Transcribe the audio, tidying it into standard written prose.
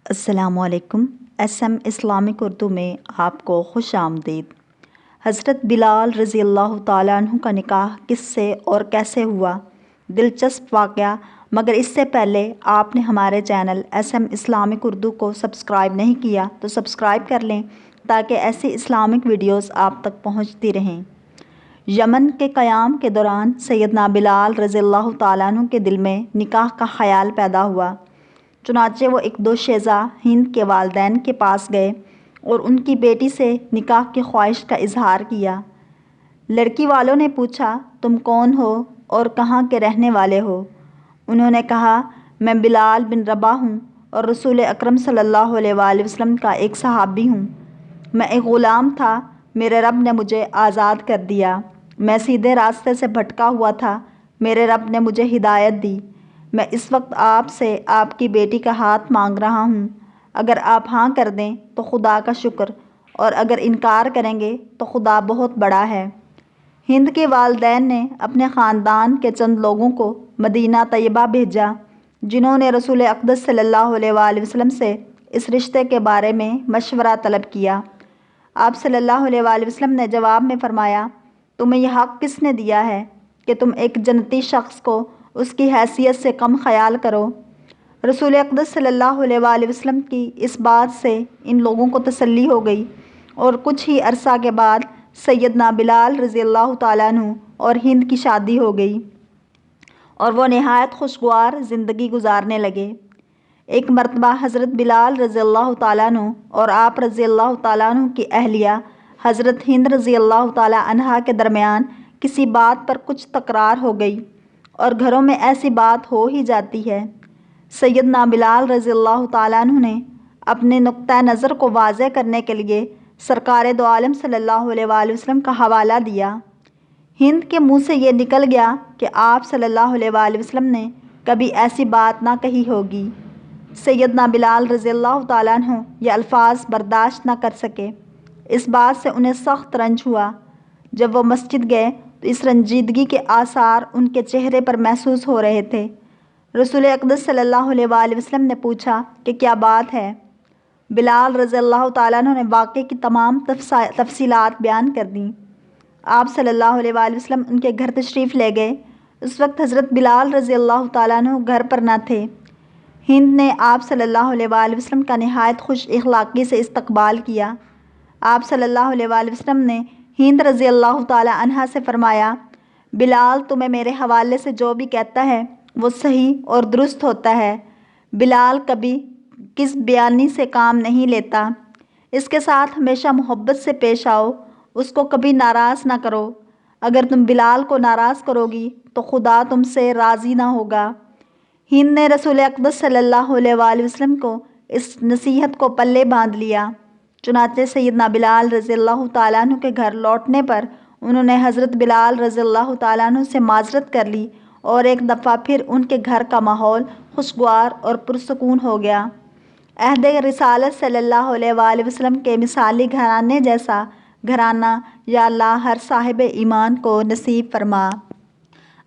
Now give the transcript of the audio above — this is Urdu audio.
السلام علیکم۔ SM اسلامک اردو میں آپ کو خوش آمدید۔ حضرت بلال رضی اللہ تعالیٰ عنہ کا نکاح کس سے اور کیسے ہوا؟ دلچسپ واقعہ، مگر اس سے پہلے آپ نے ہمارے چینل SM اسلامک اردو کو سبسکرائب نہیں کیا تو سبسکرائب کر لیں تاکہ ایسی اسلامک ویڈیوز آپ تک پہنچتی رہیں۔ یمن کے قیام کے دوران سیدنا بلال رضی اللہ تعالیٰ عنہ کے دل میں نکاح کا خیال پیدا ہوا۔ چنانچہ وہ ایک دوشیزہ ہند کے والدین کے پاس گئے اور ان کی بیٹی سے نکاح کی خواہش کا اظہار کیا۔ لڑکی والوں نے پوچھا، تم کون ہو اور کہاں کے رہنے والے ہو؟ انہوں نے کہا، میں بلال بن رباح ہوں اور رسول اکرم صلی اللہ علیہ وآلہ وسلم کا ایک صحابی ہوں۔ میں ایک غلام تھا، میرے رب نے مجھے آزاد کر دیا۔ میں سیدھے راستے سے بھٹکا ہوا تھا، میرے رب نے مجھے ہدایت دی۔ میں اس وقت آپ سے آپ کی بیٹی کا ہاتھ مانگ رہا ہوں۔ اگر آپ ہاں کر دیں تو خدا کا شکر، اور اگر انکار کریں گے تو خدا بہت بڑا ہے۔ ہند کے والدین نے اپنے خاندان کے چند لوگوں کو مدینہ طیبہ بھیجا، جنہوں نے رسول اقدس صلی اللہ علیہ وآلہ وسلم سے اس رشتے کے بارے میں مشورہ طلب کیا۔ آپ صلی اللہ علیہ وآلہ وسلم نے جواب میں فرمایا، تمہیں یہ حق کس نے دیا ہے کہ تم ایک جنتی شخص کو اس کی حیثیت سے کم خیال کرو؟ رسول اقدس صلی اللہ علیہ وآلہ وسلم کی اس بات سے ان لوگوں کو تسلی ہو گئی، اور کچھ ہی عرصہ کے بعد سیدنا بلال رضی اللہ تعالیٰ عنہ اور ہند کی شادی ہو گئی، اور وہ نہایت خوشگوار زندگی گزارنے لگے۔ ایک مرتبہ حضرت بلال رضی اللہ تعالیٰ عنہ اور آپ رضی اللہ تعالیٰ عنہ کی اہلیہ حضرت ہند رضی اللہ تعالیٰ عنہا کے درمیان کسی بات پر کچھ تکرار ہو گئی، اور گھروں میں ایسی بات ہو ہی جاتی ہے۔ سیدنا بلال رضی اللہ تعالیٰ عنہ نے اپنے نقطۂ نظر کو واضح کرنے کے لیے سرکار دو عالم صلی اللہ علیہ وآلہ وسلم کا حوالہ دیا۔ ہند کے منہ سے یہ نکل گیا کہ آپ صلی اللہ علیہ وآلہ وسلم نے کبھی ایسی بات نہ کہی ہوگی۔ سیدنا بلال رضی اللہ تعالیٰ عنہ یہ الفاظ برداشت نہ کر سکے۔ اس بات سے انہیں سخت رنج ہوا۔ جب وہ مسجد گئے تو اس رنجیدگی کے آثار ان کے چہرے پر محسوس ہو رہے تھے۔ رسول اقدس صلی اللہ علیہ وآلہ وسلم نے پوچھا کہ کیا بات ہے؟ بلال رضی اللہ تعالیٰ عنہ نے واقعے کی تمام تفصیلات بیان کر دیں۔ آپ صلی اللہ علیہ وآلہ وسلم ان کے گھر تشریف لے گئے۔ اس وقت حضرت بلال رضی اللہ تعالیٰ عنہ گھر پر نہ تھے۔ ہند نے آپ صلی اللہ علیہ وآلہ وسلم کا نہایت خوش اخلاقی سے استقبال کیا۔ آپ صلی اللہ علیہ وآلہ وسلم نے ہند رضی اللہ تعالیٰ عنہا سے فرمایا، بلال تمہیں میرے حوالے سے جو بھی کہتا ہے وہ صحیح اور درست ہوتا ہے۔ بلال کبھی کس بیانی سے کام نہیں لیتا۔ اس کے ساتھ ہمیشہ محبت سے پیش آؤ، اس کو کبھی ناراض نہ کرو۔ اگر تم بلال کو ناراض کرو گی تو خدا تم سے راضی نہ ہوگا۔ ہند نے رسول اقدس صلی اللہ علیہ وآلہ وسلم کو اس نصیحت کو پلے باندھ لیا۔ چنانچہ سیدنا بلال رضی اللہ تعالیٰ عنہ کے گھر لوٹنے پر انہوں نے حضرت بلال رضی اللہ تعالیٰ عنہ سے معذرت کر لی، اور ایک دفعہ پھر ان کے گھر کا ماحول خوشگوار اور پرسکون ہو گیا۔ عہد رسالت صلی اللہ علیہ وآلہ وسلم کے مثالی گھرانے جیسا گھرانہ یا اللہ ہر صاحب ایمان کو نصیب فرما۔